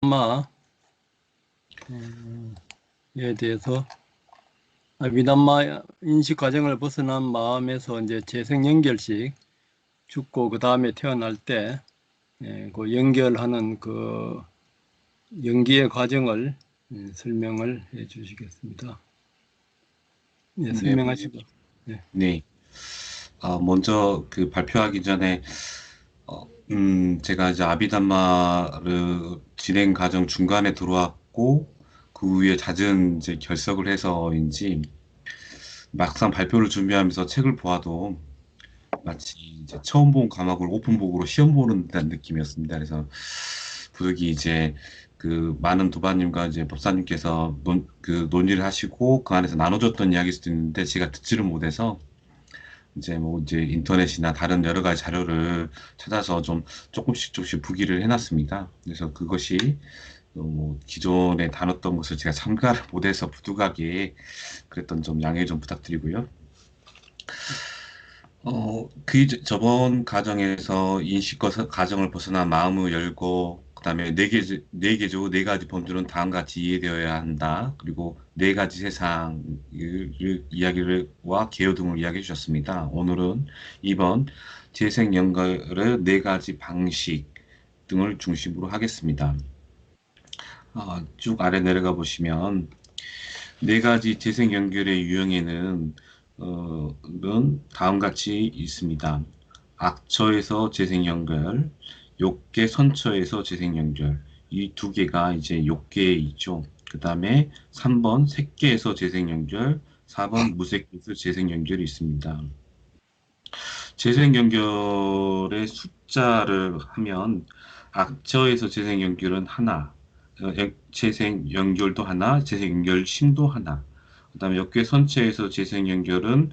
아비담마에 대해서 아비담마 인식 과정을 벗어난 마음에서 이제 재생 연결식 죽고 그 다음에 태어날 때 그 연결하는 그 연기의 과정을 설명을 해 주시겠습니다. 네, 네, 설명하시고. 네. 먼저 그 발표하기 전에 제가 이제 아비담마를 진행 과정 중간에 들어왔고 그 후에 잦은 이제 결석을 해서인지 막상 발표를 준비하면서 책을 보아도 마치 이제 처음 본 과목을 오픈북으로 시험 보는 듯한 느낌이었습니다. 그래서 부득이 이제 그 많은 도반님과 이제 법사님께서 논의를 하시고 그 안에서 나눠줬던 이야기일 수도 있는데 제가 듣지를 못해서 이제 뭐 이제 인터넷이나 다른 여러 가지 자료를 찾아서 좀 조금씩 부기를 해놨습니다. 그래서 그것이 뭐 기존에 다뤘던 것을 제가 참가를 못해서 부득하게 그랬던 점 양해 좀 부탁드리고요. 저번 과정에서 과정을 벗어나 마음을 열고, 그 다음에 네 개죠. 네 가지 범주는 다음과 같이 이해되어야 한다. 그리고 네 가지 세상을 이야기와 개요 등을 이야기해 주셨습니다. 오늘은 이번 재생 연결의 네 가지 방식 등을 중심으로 하겠습니다. 쭉 아래 내려가 보시면 네 가지 재생 연결의 유형에는 다음 같이 있습니다. 악처에서 재생 연결, 욕계 선처에서 재생 연결. 이 두 개가 이제 욕계에 있죠. 그 다음에 3번 색계에서 재생 연결, 4번 무색계에서 재생 연결이 있습니다. 재생 연결의 숫자를 하면 악처에서 재생 연결은 하나, 재생 연결도 하나, 재생 연결심도 하나. 그다음에 역계 선체에서 재생 연결은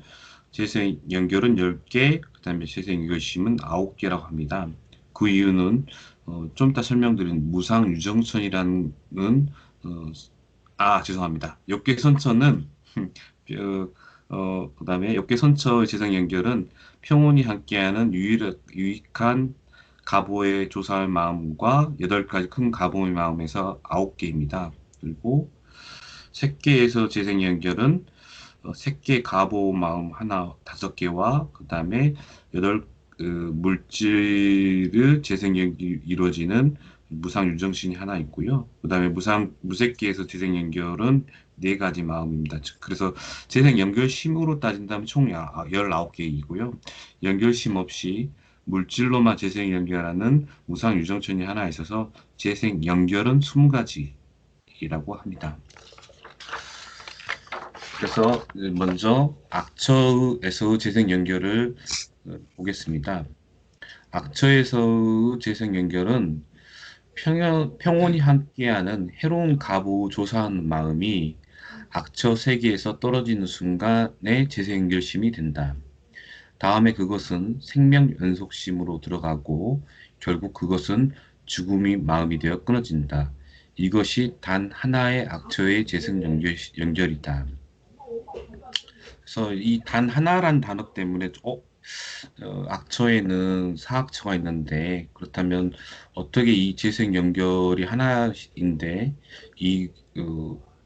10개, 그다음에 재생 연결심은 9개라고 합니다. 그 이유는 좀 이따 설명드린 무상 유정천이라는 죄송합니다. 역계 선처는 그다음에 역계 선처의 재생 연결은 평온이 함께하는 유익한 가보의 조사할 마음과 8가지 큰 가보의 마음에서 9개입니다. 그리고 색계에서 재생 연결은 색계 가보 마음 하나 5개와 그 다음에 8 물질의 재생 연결이 이루어지는 무상 유정신이 하나 있고요. 그 다음에 무색계에서 재생 연결은 4가지 마음입니다. 그래서 재생 연결심으로 따진다면 총 19개이고요. 연결심 없이 물질로만 재생 연결하는 무상 유정천이 하나 있어서 재생 연결은 20가지라고 합니다. 그래서 먼저 악처에서 재생 연결을 보겠습니다. 악처에서 재생 연결은 평온이 함께하는 해로운 가부 조사하는 마음이 악처 세계에서 떨어지는 순간에 재생 연결심이 된다. 다음에 그것은 생명 연속심으로 들어가고 결국 그것은 죽음이 마음이 되어 끊어진다. 이것이 단 하나의 악처의 재생 연결이다. 그래서 이 단 하나란 단어 때문에 악처에는 사악처가 있는데 그렇다면 어떻게 이 재생 연결이 하나인데 이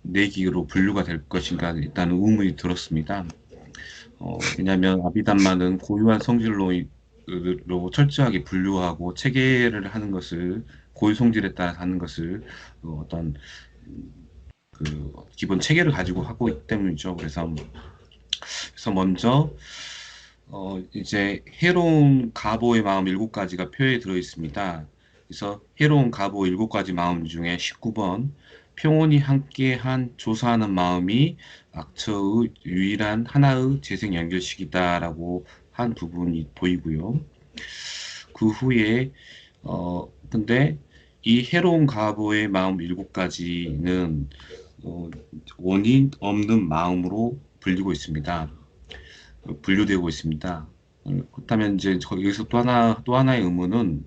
네 개로 분류가 될 것인가 일단 의문이 들었습니다. 왜냐하면 아비담마는 고유한 성질로 철저하게 분류하고 체계를 하는 것을 고유 성질에 따라 하는 것을 어떤 그 기본 체계를 가지고 하고 있기 때문이죠. 그래서 먼저 이제 해로운 가보의 마음 7가지가 표에 들어 있습니다. 그래서 해로운 가보 7가지 마음 중에 19번 평온이 함께한 조사하는 마음이 악처의 유일한 하나의 재생 연결식이다라고 한 부분이 보이고요. 그 후에 근데 이 해로운 가보의 마음 7가지는 원인 없는 마음으로 분류되고 있습니다. 그렇다면 이제 여기서 또 하나의 의문은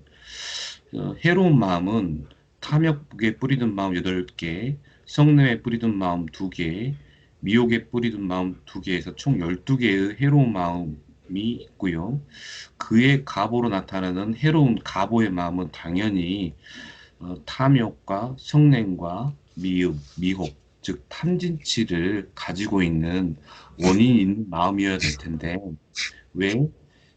해로운 마음은 탐욕에 뿌리든 마음 8개, 성냄에 뿌리든 마음 2개, 미혹에 뿌리든 마음 2개에서 총 12개의 해로운 마음이 있고요. 그의 가보로 나타나는 해로운 가보의 마음은 당연히 탐욕과 성냄과 미혹, 즉 탐진치를 가지고 있는 원인이 있는 마음이어야 될 텐데 왜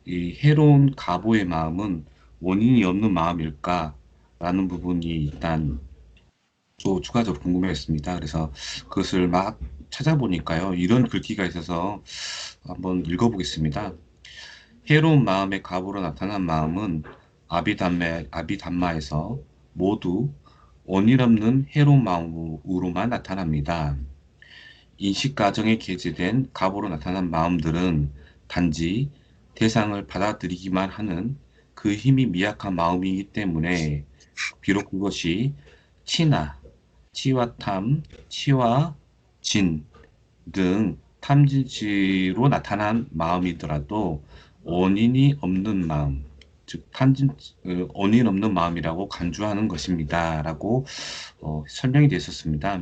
이 해로운 가보의 마음은 원인이 없는 마음일까라는 부분이 일단 또 추가적으로 궁금했습니다. 그래서 그것을 막 찾아보니까요. 이런 글귀가 있어서 한번 읽어보겠습니다. 해로운 마음의 가부로 나타난 마음은 아비담마에서 모두 원인 없는 해로운 마음으로만 나타납니다. 인식 과정에 게재된 가부로 나타난 마음들은 단지 대상을 받아들이기만 하는 그 힘이 미약한 마음이기 때문에 비록 그것이 치나, 치와 탐, 치와 진 등 탐진치로 나타난 마음이더라도 원인이 없는 마음, 즉 원인 없는 마음이라고 간주하는 것입니다라고 설명이 되어 있었습니다.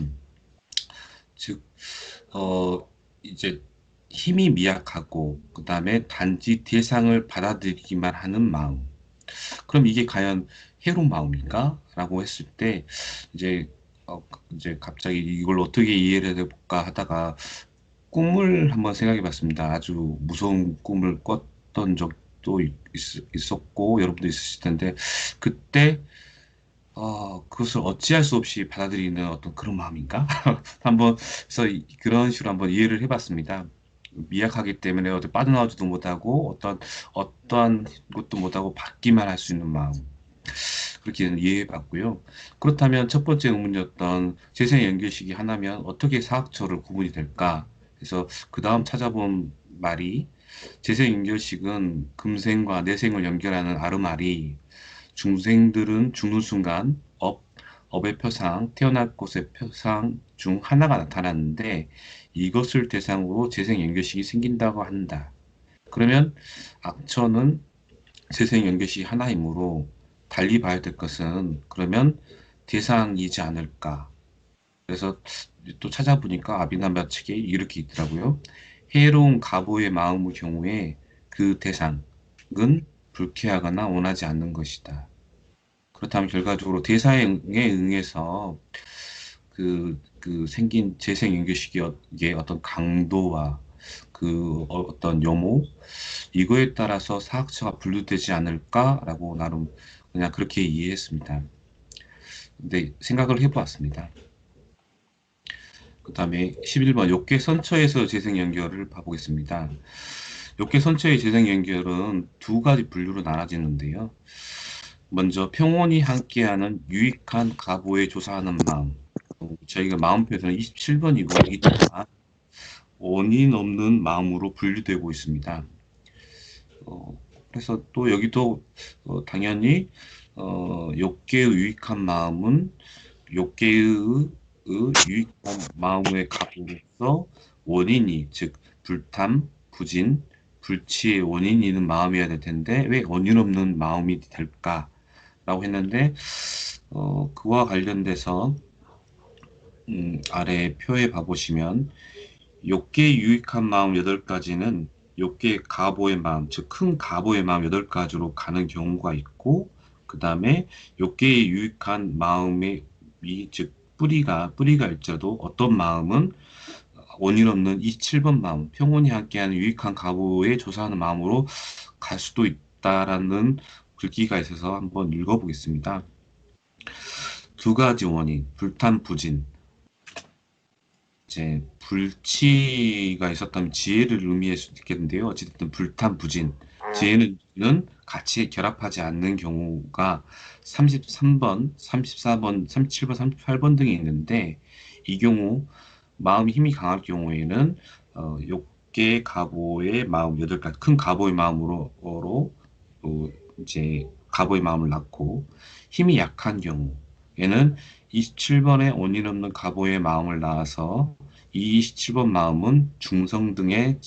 즉 이제 힘이 미약하고 그다음에 단지 대상을 받아들이기만 하는 마음. 그럼 이게 과연 해로운 마음일까? 라고 했을 때 이제 이제 갑자기 이걸 어떻게 이해를 해볼까 하다가 꿈을 한번 생각해 봤습니다. 아주 무서운 꿈을 꿨던 적도 있었고 여러분도 있으실 텐데 그때 그것을 어찌할 수 없이 받아들이는 어떤 그런 마음인가? 한번 그래서 그런 식으로 한번 이해를 해봤습니다. 미약하기 때문에 어디 빠져나오지도 못하고 어떠한 것도 못하고 받기만 할 수 있는 마음. 그렇게 이해해봤고요. 그렇다면 첫 번째 의문이었던 재생 연결식이 하나면 어떻게 사학철을 구분이 될까? 그래서 그 다음 찾아본 말이 재생 연결식은 금생과 내생을 연결하는 아르말이 중생들은 죽는 순간 업의 표상, 태어날 곳의 표상 중 하나가 나타났는데 이것을 대상으로 재생 연결식이 생긴다고 한다. 그러면 악처는 재생 연결식이 하나이므로 달리 봐야 될 것은 그러면 대상이지 않을까. 그래서 또 찾아보니까 아비나마 책에 이렇게 있더라고요. 해로운 가보의 마음의 경우에 그 대상은 불쾌하거나 원하지 않는 것이다. 그렇다면 결과적으로 대사에 응해서 생긴 재생 연결식의 어떤 강도와 어떤 요모 이거에 따라서 사학처가 분류되지 않을까라고 나름 그냥 그렇게 이해했습니다. 근데 생각을 해보았습니다. 그 다음에 11번 욕계 선처에서 재생 연결을 봐보겠습니다. 욕계 선처의 재생 연결은 두 가지 분류로 나눠지는데요. 먼저 평온이 함께하는 유익한 가보에 조사하는 마음. 저희가 마음표에서는 27번이고 이 또한 원인 없는 마음으로 분류되고 있습니다. 그래서 또 여기도 당연히 욕계의 유익한 마음은 욕계의 유익한 마음의 가보로서 원인이 즉 불탐, 부진, 불치의 원인이 있는 마음이어야 될 텐데 왜 원인 없는 마음이 될까라고 했는데 그와 관련돼서 아래 표에 봐보시면 욕계의 유익한 마음 8가지는 욕계의 가보의 마음, 즉 큰 가보의 마음 8가지로 가는 경우가 있고 그 다음에 욕계의 유익한 마음의 즉 뿌리가 일자도 어떤 마음은 원인 없는 27번 마음, 평온이 함께하는 유익한 가보에 조사하는 마음으로 갈 수도 있다라는 글귀가 있어서 한번 읽어보겠습니다. 두 가지 원인, 불탄, 부진. 이제 불치가 있었다면 지혜를 의미할 수도 있겠는데요. 어쨌든 불탄, 부진. 지혜는 같이 결합하지 않는 경우가 33번, 34번, 37번, 38번 등이 있는데 이 경우 마음 힘이 강할 경우에는 욕계 가보의 마음 8가지 큰 가보의 마음으로 이제 가보의 마음을 낳고 힘이 약한 경우에는 27번의 원인 없는 가보의 마음을 낳아서 이 27번 마음은 중성 등의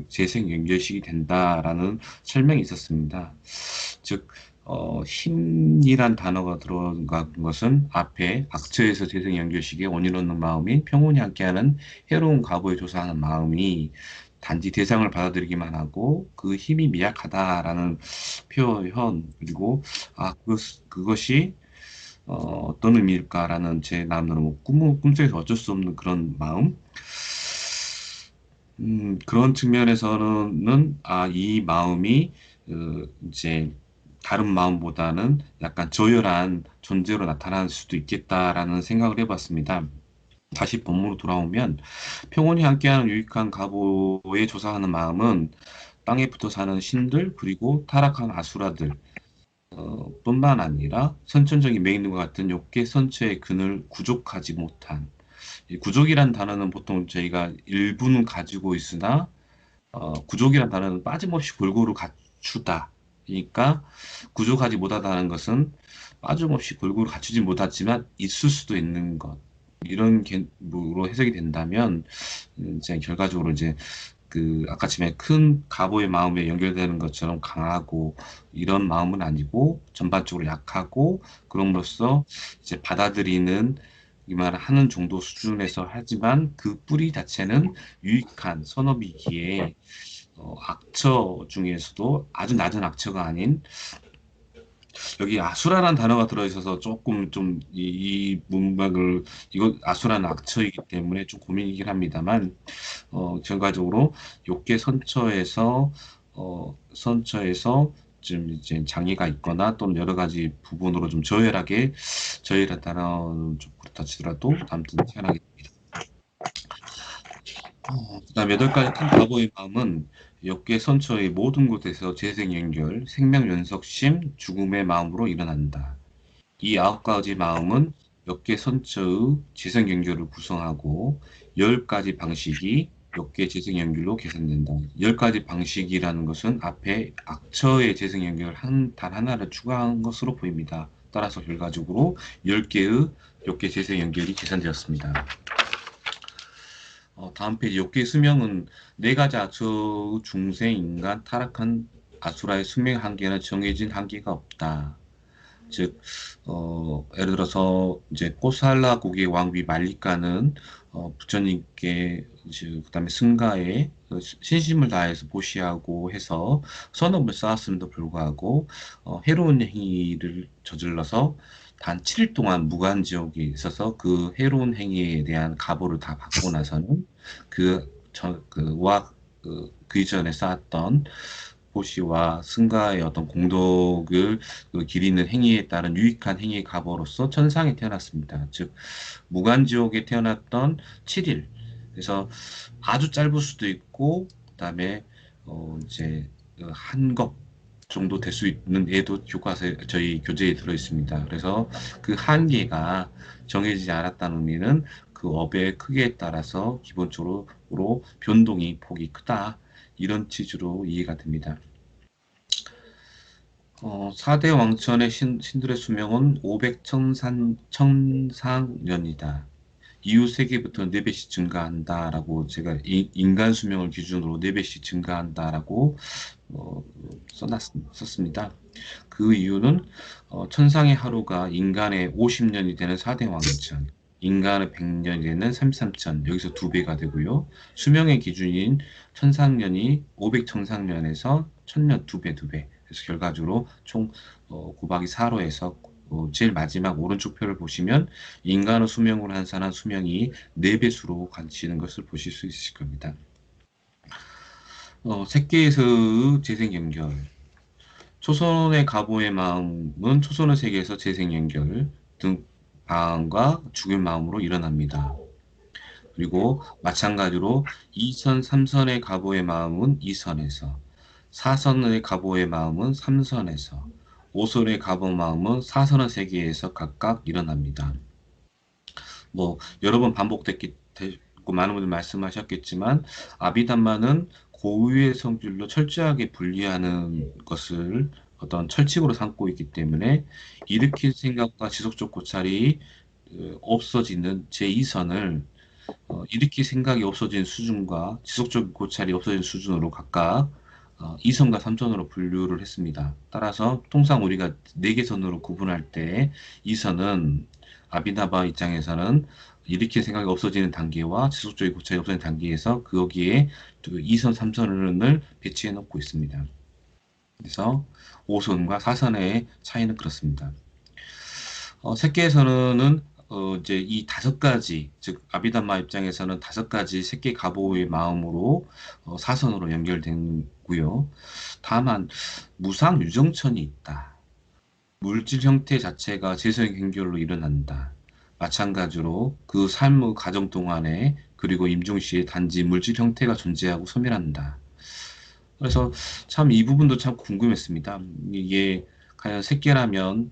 재생 연결식이 된다라는 설명이 있었습니다. 즉 힘이란 단어가 들어간 것은 앞에 악처에서 재생 연결식의 원인 없는 마음인 평온이 함께하는 해로운 가보에 조사하는 마음이 단지 대상을 받아들이기만 하고 그 힘이 미약하다라는 표현 그리고 그것이 어떤 의미일까라는 제 나름대로 뭐 꿈속에서 어쩔 수 없는 그런 마음. 그런 측면에서는 이 마음이 이제 다른 마음보다는 약간 저열한 존재로 나타날 수도 있겠다라는 생각을 해봤습니다. 다시 본문으로 돌아오면 평온히 함께하는 유익한 가보에 조사하는 마음은 땅에 붙어 사는 신들 그리고 타락한 아수라들 뿐만 아니라 선천적인 맹인과 같은 욕계 선처의 근을 구족하지 못한 이 구족이란 단어는 보통 저희가 일부는 가지고 있으나 구족이란 단어는 빠짐없이 골고루 갖추다. 그러니까 구족하지 못하다는 것은 빠짐없이 골고루 갖추지 못하지만 있을 수도 있는 것. 이런 개로 해석이 된다면 이제 결과적으로 이제 그 아까 전에 큰 가보의 마음에 연결되는 것처럼 강하고 이런 마음은 아니고 전반적으로 약하고 그럼으로써 이제 받아들이는 이 말을 하는 정도 수준에서 하지만 그 뿌리 자체는 유익한 선업이기에 악처 중에서도 아주 낮은 악처가 아닌 여기 아수라라는 단어가 들어있어서 조금 좀 이 문맥을 이거 아수라는 악처이기 때문에 좀 고민이긴 합니다만 결과적으로 욕계 선처에서 좀 이제 장애가 있거나 또는 여러 가지 부분으로 좀 저열하다는 좀 그렇다 치더라도 아무튼 태어나게 됩니다. 그다음 여덟 가지 큰 과거의 마음은 역계 선처의 모든 곳에서 재생 연결, 생명 연속심, 죽음의 마음으로 일어난다. 이 아홉 가지 마음은 역계 선처의 재생 연결을 구성하고 열 가지 방식이 역계 재생 연결로 계산된다. 열 가지 방식이라는 것은 앞에 악처의 재생 연결 단 하나를 추가한 것으로 보입니다. 따라서 결과적으로 10개의 역계 재생 연결이 계산되었습니다. 다음 페이지 욕계의 수명은 네 가지 아처의 중생, 인간, 타락한 아수라의 수명 한계는 정해진 한계가 없다. 즉, 예를 들어서 이제 코살라국의 왕비 말리카는 부처님께 그다음에 승가에 신심을 다해서 보시하고 해서 선업을 쌓았음에도 불구하고 해로운 행위를 저질러서 단 7일 동안 무간지옥에 있어서 그 해로운 행위에 대한 가보를 다 받고 나서는 그 이전에 쌓았던 보시와 승가의 어떤 공덕을 기리는 행위에 따른 유익한 행위의 가보로서 천상에 태어났습니다. 즉 무간지옥에 태어났던 7일. 그래서 아주 짧을 수도 있고 그다음에 이제 한겁 정도 될 수 있는 애도 교과서에 저희 교재에 들어 있습니다. 그래서 그 한계가 정해지지 않았다는 의미는 그 업의 크기에 따라서 기본적으로 변동이 폭이 크다. 이런 취지로 이해가 됩니다. 4대 왕천의 신들의 수명은 500천상년이다. 이후 세계부터 4배씩 증가한다라고 제가 인간 수명을 기준으로 4배씩 증가한다라고 썼습니다. 그 이유는 천상의 하루가 인간의 50년이 되는 4대 왕천, 인간의 100년이 되는 33천, 여기서 2배가 되고요. 수명의 기준인 천상년이 500천상년에서 1000년 2배. 그래서 결과적으로 총 곱하기 4로 해서 제일 마지막 오른쪽 표를 보시면 인간의 수명으로 환산한 수명이 4배수로 간치는 것을 보실 수 있으실 겁니다. 새끼에서의 재생 연결. 초선의 가보의 마음은 초선의 세계에서 재생 연결 등 방황과 죽을 마음으로 일어납니다. 그리고 마찬가지로 2선, 3선의 가보의 마음은 2선에서, 4선의 가보의 마음은 3선에서, 5선의 가보 마음은 4선의 세계에서 각각 일어납니다. 뭐 여러 번 반복됐고 많은 분들 말씀하셨겠지만 아비담마는 고유의 성질로 철저하게 분리하는 것을 어떤 철칙으로 삼고 있기 때문에 일으킨 생각과 지속적 고찰이 없어지는 제2선을 일으킬 생각이 없어진 수준과 지속적 고찰이 없어진 수준으로 각각 2선과 3선으로 분류를 했습니다. 따라서 통상 우리가 4개 선으로 구분할 때 2선은 아비나바 입장에서는 일으킬 생각이 없어지는 단계와 지속적인 고찰이 없어지는 단계에서 거기에 2선, 3선을 배치해 놓고 있습니다. 그래서 5선과 4선의 차이는 그렇습니다. 색계에서는 이제 이 다섯 가지, 즉 아비담마 입장에서는 다섯 가지 색계 가보의 마음으로 사선으로 연결되고요. 다만 무상 유정천이 있다. 물질 형태 자체가 재성 연결로 일어난다. 마찬가지로 그 삶의 과정 동안에 그리고 임종시에 단지 물질 형태가 존재하고 소멸한다. 그래서 참 이 부분도 참 궁금했습니다. 이게 과연 새끼라면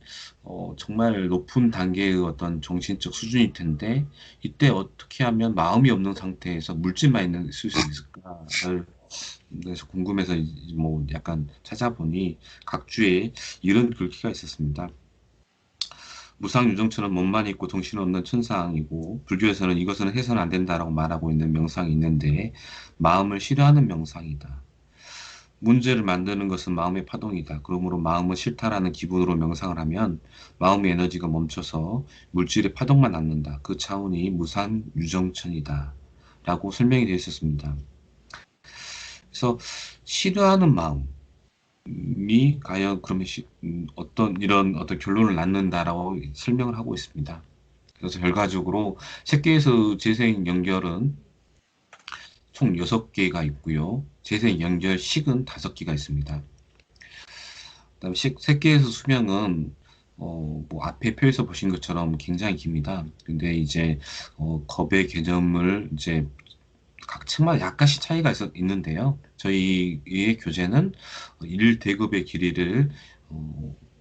정말 높은 단계의 어떤 정신적 수준일 텐데 이때 어떻게 하면 마음이 없는 상태에서 물질만 있는 있을 수 있을까를 그래서 궁금해서 뭐 약간 찾아보니 각주에 이런 글귀가 있었습니다. 무상유정처럼 몸만 있고 정신없는 천상이고 불교에서는 이것은 해서는 안 된다라고 말하고 있는 명상이 있는데 마음을 싫어하는 명상이다. 문제를 만드는 것은 마음의 파동이다. 그러므로 마음은 싫다라는 기분으로 명상을 하면 마음의 에너지가 멈춰서 물질의 파동만 남는다. 그 차원이 무상유정천이다. 라고 설명이 되어 있었습니다. 그래서 싫어하는 마음이 과연 그러면 어떤 이런 어떤 결론을 낳는다라고 설명을 하고 있습니다. 그래서 결과적으로 색계에서 재생 연결은 총 6개가 있고요. 재생 연결식은 5개가 있습니다. 그다음에 색계에서 수명은 뭐 앞에 표에서 보신 것처럼 굉장히 깁니다. 근데 이제 겁의 개념을 이제 각 층마다 약간씩 차이가 있는데요. 저희의 교재는 1대급의 길이를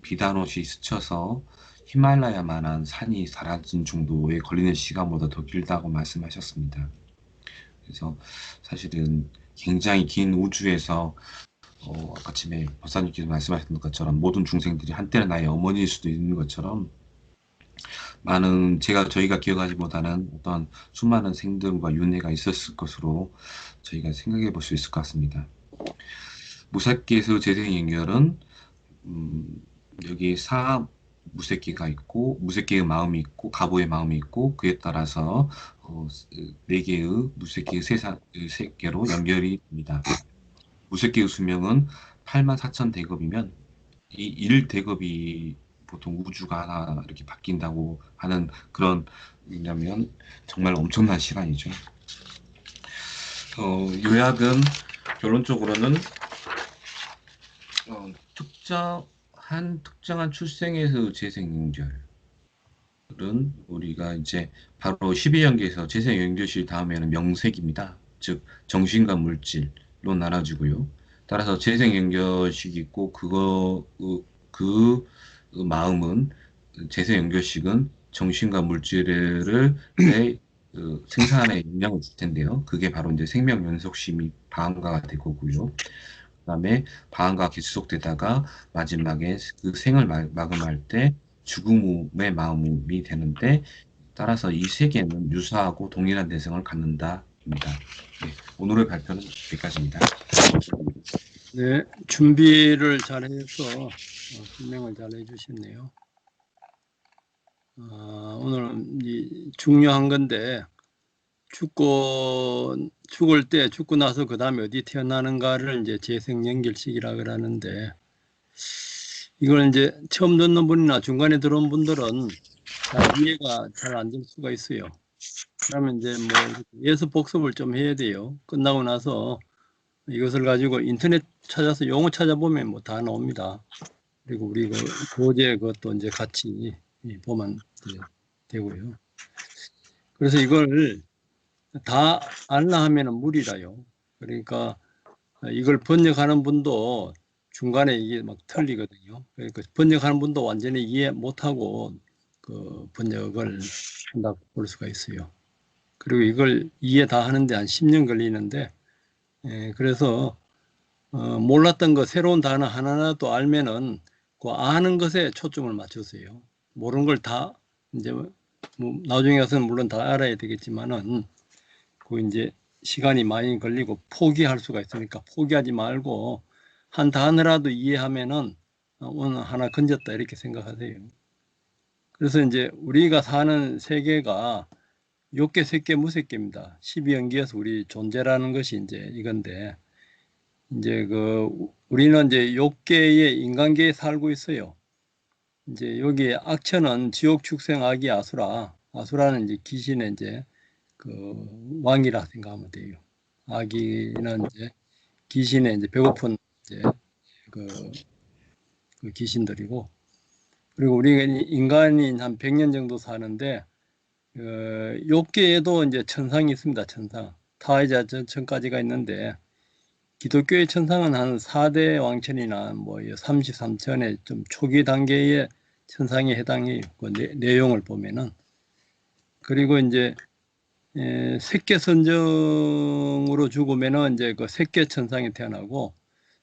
비단옷이 스쳐서 히말라야만한 산이 사라진 정도에 걸리는 시간보다 더 길다고 말씀하셨습니다. 그래서 사실은 굉장히 긴 우주에서 아침에 법사님께서 말씀하셨던 것처럼 모든 중생들이 한때는 나의 어머니일 수도 있는 것처럼 많은 저희가 기억하지 못하는 어떤 수많은 생들과 윤회가 있었을 것으로 저희가 생각해 볼 수 있을 것 같습니다. 무색계에서 재생 연결은 여기 무색계가 있고 무색계의 마음이 있고 가보의 마음이 있고 그에 따라서 4개의 무색계의 세계로 연결이 됩니다. 무색계의 수명은 84,000대급이면 이 1대급이 보통 우주가 하나 이렇게 바뀐다고 하는 그런 왜냐면 정말 엄청난 시간이죠. 요약은 결론적으로는 특정한 출생에서 재생 연결은 우리가 이제 바로 12연계에서 재생 연결실 다음에는 명색입니다. 즉 정신과 물질로 나눠지고요. 따라서 재생 연결식이 있고 그 마음은 재생 연결식은 정신과 물질을 생산에 영향을 줄 텐데요. 그게 바로 이제 생명 연속심이 방가가 될 거고요. 그다음에 방화가 계속되다가 마지막에 그 생을 마감할 때 죽음의 마음이 되는데 따라서 이 세계는 유사하고 동일한 대성을 갖는다입니다. 네, 오늘의 발표는 여기까지입니다. 네, 준비를 잘해서 설명을 잘 해주셨네요. 오늘 중요한 건데 죽을 때 죽고 나서 그 다음에 어디 태어나는가를 이제 재생 연결식이라 그러는데 이걸 이제 처음 듣는 분이나 중간에 들어온 분들은 잘 이해가 잘 안 될 수가 있어요. 그러면 이제 뭐 예습 복습을 좀 해야 돼요. 끝나고 나서 이것을 가지고 인터넷 찾아서 용어 찾아보면 뭐 다 나옵니다. 그리고 우리 그 교재 그것도 이제 같이 보면 되고요. 그래서 이걸 다 알라 하면은 무리라요. 그러니까 이걸 번역하는 분도 중간에 이게 막 틀리거든요. 그러니까 번역하는 분도 완전히 이해 못하고 그 번역을 한다고 볼 수가 있어요. 그리고 이걸 이해 다 하는데 한 10년 걸리는데 그래서 몰랐던 거 새로운 단어 하나라도 알면은 그 아는 것에 초점을 맞추세요. 모르는 걸 다 이제 뭐 나중에 가서는 물론 다 알아야 되겠지만은 그 이제 시간이 많이 걸리고 포기할 수가 있으니까 포기하지 말고 한 단어라도 이해하면은 오늘 하나 건졌다 이렇게 생각하세요. 그래서 이제 우리가 사는 세계가 욕계, 색계, 무색계입니다. 12연계에서 우리 존재라는 것이 이제 이건데 이제 우리는 이제 욕계의 인간계에 살고 있어요. 이제 여기 악천은 지옥 축생 아기 아수라. 아수라는 이제 귀신의 이제 그 왕이라 생각하면 돼요. 아기는 이제 귀신의 이제 배고픈 이제 그, 그 귀신들이고, 그리고 우리 인간이 한 100년 정도 사는데 욕계에도 이제 천상이 있습니다. 천상. 타화자 천까지가 있는데 기독교의 천상은 한 4대 왕천이나 뭐 33천의 좀 초기 단계의 천상에 해당해요. 그 내용을 보면은. 그리고 이제 색계 선정으로 죽으면은 이제 그 색계 천상에 태어나고,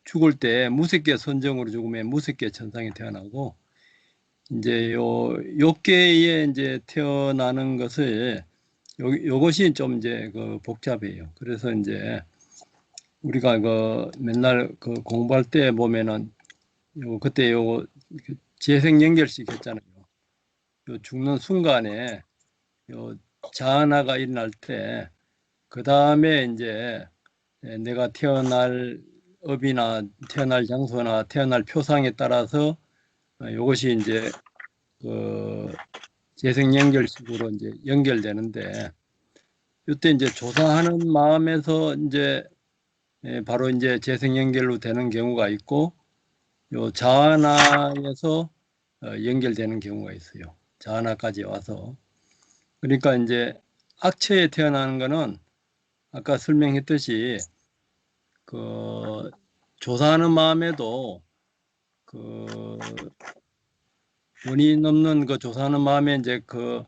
죽을 때 무색계 선정으로 죽으면 무색계 천상에 태어나고, 이제 요 욕계에 이제 태어나는 것을 요것이 좀 이제 그 복잡해요. 그래서 이제 우리가 그 맨날 그 공부할 때 보면은 그때 요 재생 연결식 했잖아요. 요 죽는 순간에 요 자아나가 일어날 때, 그 다음에 이제 내가 태어날 업이나 태어날 장소나 태어날 표상에 따라서 요것이 이제 그 재생 연결식으로 이제 연결되는데, 이때 이제 조사하는 마음에서 이제 바로 이제 재생 연결로 되는 경우가 있고, 요 자아나에서 연결되는 경우가 있어요. 자아나까지 와서. 그러니까 이제 악체에 태어나는 거는 아까 설명했듯이 그 조사하는 마음에도 그 원인 없는 그 조사하는 마음에 이제 그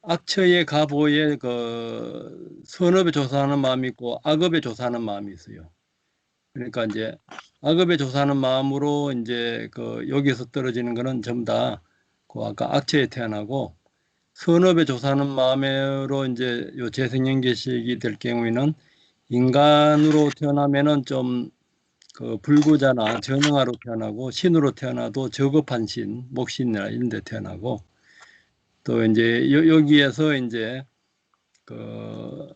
악처의 가보의 그 선업에 조사하는 마음이 있고 악업에 조사하는 마음이 있어요. 그러니까 이제 악업에 조사하는 마음으로 이제 그 여기서 떨어지는 거는 전부 다 그 아까 악처에 태어나고, 선업에 조사하는 마음으로 이제 요 재생연계식이 될 경우에는 인간으로 태어나면은 좀 그 불구자나 전능아로 태어나고, 신으로 태어나도 저급한 신, 목신이나 이런 데 태어나고, 또 이제 여기에서 이제 그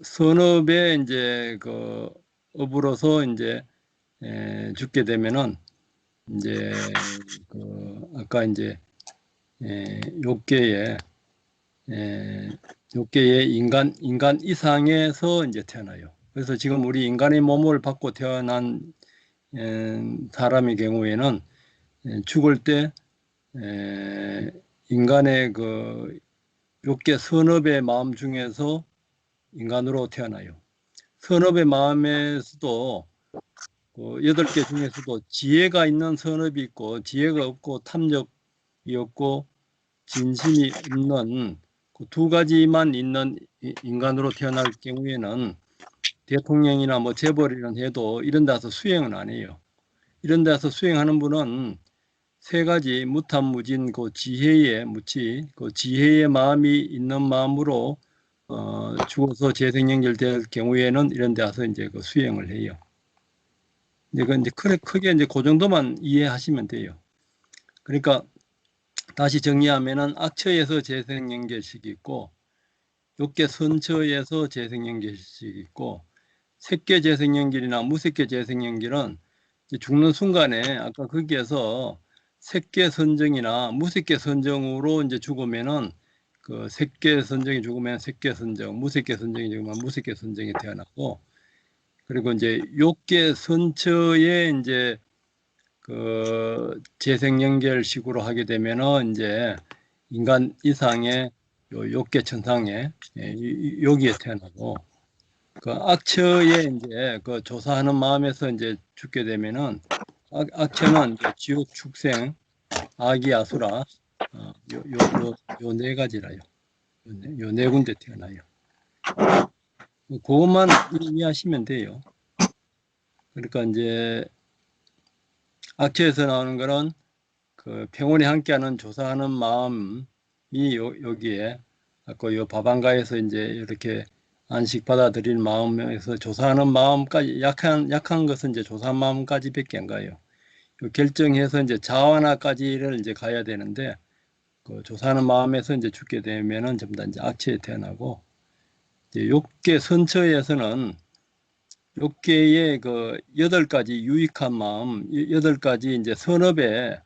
선업에 이제 그 업으로서 이제 죽게 되면은 이제 그 아까 이제 욕계에 욕계의 인간 이상에서 이제 태어나요. 그래서 지금 우리 인간의 몸을 받고 태어난 사람의 경우에는 죽을 때 인간의 그 욕계 선업의 마음 중에서 인간으로 태어나요. 선업의 마음에서도 그 8개 중에서도 지혜가 있는 선업이 있고, 지혜가 없고 탐욕이 없고 진심이 없는 그 두 가지만 있는 인간으로 태어날 경우에는 대통령이나 뭐 재벌이란 해도 이런 데서 수행은 안 해요. 이런 데서 수행하는 분은 세 가지 무탐무진 그 지혜의 무치, 그 지혜의 마음이 있는 마음으로 죽어서 재생연결될 경우에는 이런 데 와서 이제 그 수행을 해요. 이제 이제 크게 이제 그 정도만 이해하시면 돼요. 그러니까 다시 정리하면은 악처에서 재생연결식이 있고, 욕계 선처에서 재생연결식이 있고, 색계 재생연결이나 무색계 재생연결은 죽는 순간에 아까 거기에서 색계 선정이나 무색계 선정으로 이제 죽으면은 그 색계 선정이 죽으면 색계 선정, 무색계 선정이 죽으면 무색계 선정이 태어나고, 그리고 이제 욕계 선처에 이제 그 재생 연결식으로 하게 되면은 이제 인간 이상의 요 욕계 천상에 여기에 태어나고, 그 악처에 이제 그 조사하는 마음에서 이제 죽게 되면은 악처는 이제 지옥 축생 아기 아수라 요 네 가지라요. 요 네 군데 태어나요. 그것만 이해하시면 돼요. 그러니까 이제 악처에서 나오는 거는 그 평온에 함께하는 조사하는 마음이 여기에 아까 요 바방가에서 이제 이렇게 안식 받아들일 마음에서 조사하는 마음까지 약한 것은 이제 조사한 마음까지밖에 안 가요. 결정해서 이제 자완화까지를 이제 가야 되는데, 그 조사하는 마음에서 이제 죽게 되면은 전부 다 이제 악체에 태어나고, 이제 욕계 선처에서는 욕계의 그 8가지 유익한 마음, 8가지 이제 선업에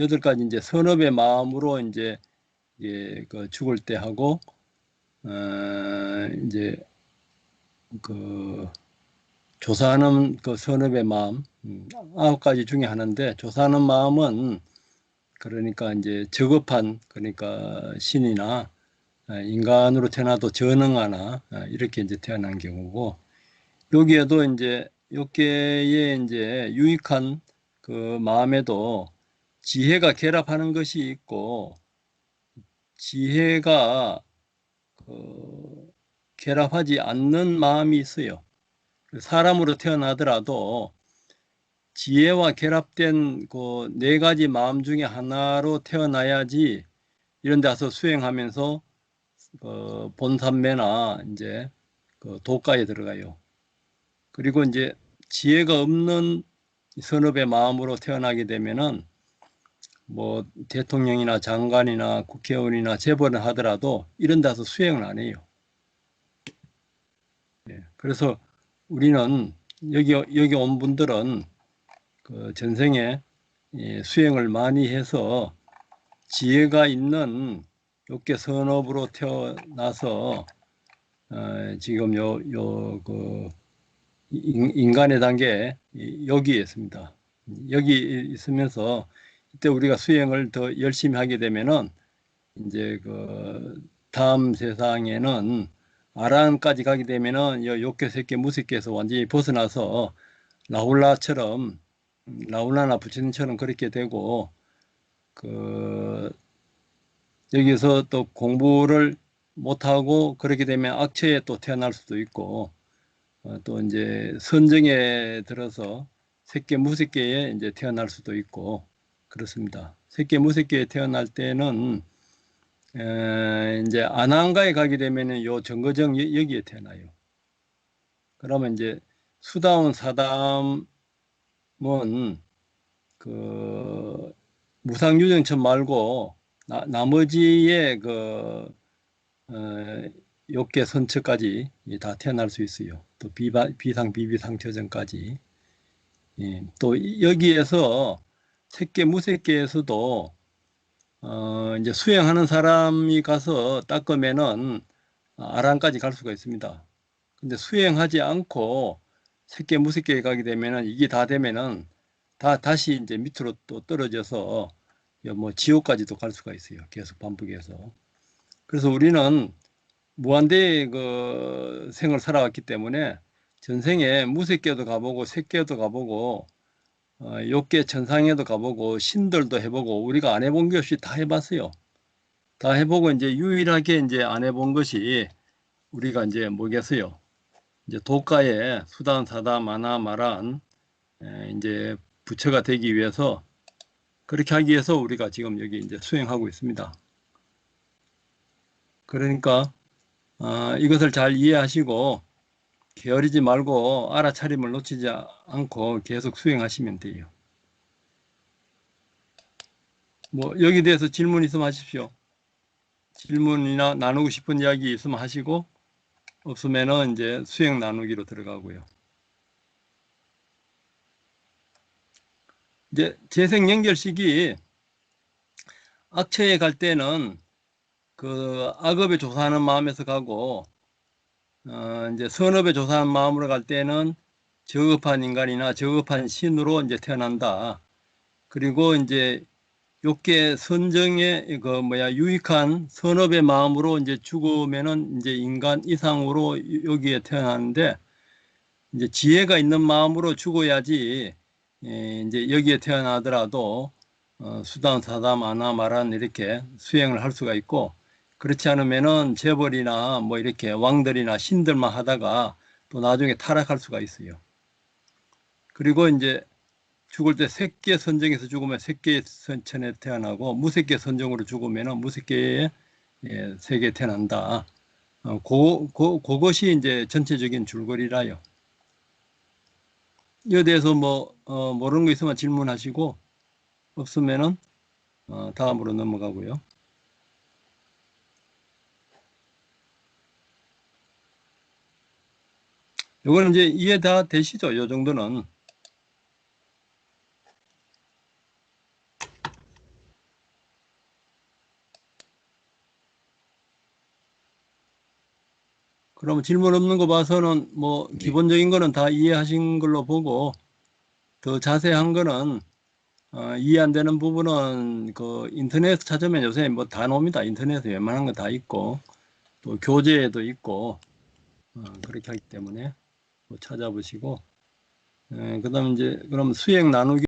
여덟 가지 이제 선업의 마음으로 이제 그 죽을 때 하고 이제 그 조사하는 그 선업의 마음 아홉 가지 중에 하나인데 조사하는 마음은 그러니까 이제 저급한 그러니까 신이나 인간으로 태어나도 전능하나 이렇게 이제 태어난 경우고 여기에도 이제 여기에 이제 유익한 그 마음에도 지혜가 결합하는 것이 있고 지혜가 그 결합하지 않는 마음이 있어요. 사람으로 태어나더라도 지혜와 결합된 그 네 가지 마음 중에 하나로 태어나야지 이런 데서 수행하면서 본산매나 이제 그 도가에 들어가요. 그리고 이제 지혜가 없는 선업의 마음으로 태어나게 되면은 뭐 대통령이나 장관이나 국회의원이나 재벌을 하더라도 이런 데서 수행을 안 해요. 그래서 우리는 여기 온 분들은 그 전생에 수행을 많이 해서 지혜가 있는 욕계 선업으로 태어나서 지금 그 인간의 단계 여기에 있습니다. 여기 있으면서 이때 우리가 수행을 더 열심히 하게 되면은 이제 그 다음 세상에는 아라한까지 가게 되면은 욕계 색계 무색계에서 완전히 벗어나서 라훌라처럼 라훌라나 부처님처럼 그렇게 되고 그 여기서 또 공부를 못하고 그렇게 되면 악처에 또 태어날 수도 있고 또 이제 선정에 들어서 색계 무색계에 이제 태어날 수도 있고 그렇습니다. 색계 무색계에 태어날 때는 이제 안한가에 가게 되면은 요 정거정 여기에 태어나요. 그러면 이제 수다운 사담은 그 무상유정천 말고 나머지의 그 욕계 선처까지 다 태어날 수 있어요. 또 비상 비비상 처전까지. 또 여기에서 색계 무색계에서도 이제 수행하는 사람이 가서 닦으면은 아란까지 갈 수가 있습니다. 근데 수행하지 않고 색계 무색계에 가게 되면은 이게 다 되면은 다시 이제 밑으로 또 떨어져서 뭐 지옥까지도 갈 수가 있어요. 계속 반복해서. 그래서 우리는 무한대의 그 생을 살아왔기 때문에 전생에 무색계도 가보고 색계도 가보고 욕계 천상에도 가보고 신들도 해보고 우리가 안 해본 게 없이 다 해봤어요. 다 해보고 이제 유일하게 이제 안 해본 것이 우리가 이제 뭐겠어요? 이제 도가에 수단 사다 마나 마란 이제 부처가 되기 위해서 그렇게 하기 위해서 우리가 지금 여기 이제 수행하고 있습니다. 그러니까 이것을 잘 이해하시고 게으르지 말고 알아차림을 놓치지 않고 계속 수행하시면 돼요. 뭐 여기 대해서 질문 있으면 하십시오. 질문이나 나누고 싶은 이야기 있으면 하시고 없으면은 이제 수행 나누기로 들어가고요. 이제 재생 연결식이 악처에 갈 때는 그 악업에 조사하는 마음에서 가고 이제 선업에 조사하는 마음으로 갈 때는 저급한 인간이나 저급한 신으로 이제 태어난다. 그리고 이제 욕계 선정의 그 유익한 선업의 마음으로 이제 죽으면은 이제 인간 이상으로 여기에 태어나는데 이제 지혜가 있는 마음으로 죽어야지 이제 여기에 태어나더라도 수단 사담 아나 마란 이렇게 수행을 할 수가 있고 그렇지 않으면은 재벌이나 뭐 이렇게 왕들이나 신들만 하다가 또 나중에 타락할 수가 있어요. 그리고 이제 죽을 때 색계 선정에서 죽으면 색계 선천에 태어나고 무색계 선정으로 죽으면 무색계에 세계 태어난다. 그것이 이제 전체적인 줄거리라요. 이에 대해서 뭐 모르는 거 있으면 질문하시고 없으면은 다음으로 넘어가고요. 이거는 이제 이해 다 되시죠? 이 정도는. 그러면 질문 없는 거 봐서는 뭐 네. 기본적인 거는 다 이해하신 걸로 보고 더 자세한 거는 이해 안 되는 부분은 그 인터넷 찾으면 요새 뭐 다 나옵니다. 인터넷에 웬만한 거 다 있고 또 교재에도 있고 그렇게 하기 때문에 뭐 찾아보시고 그다음 이제 그럼 수행 나누기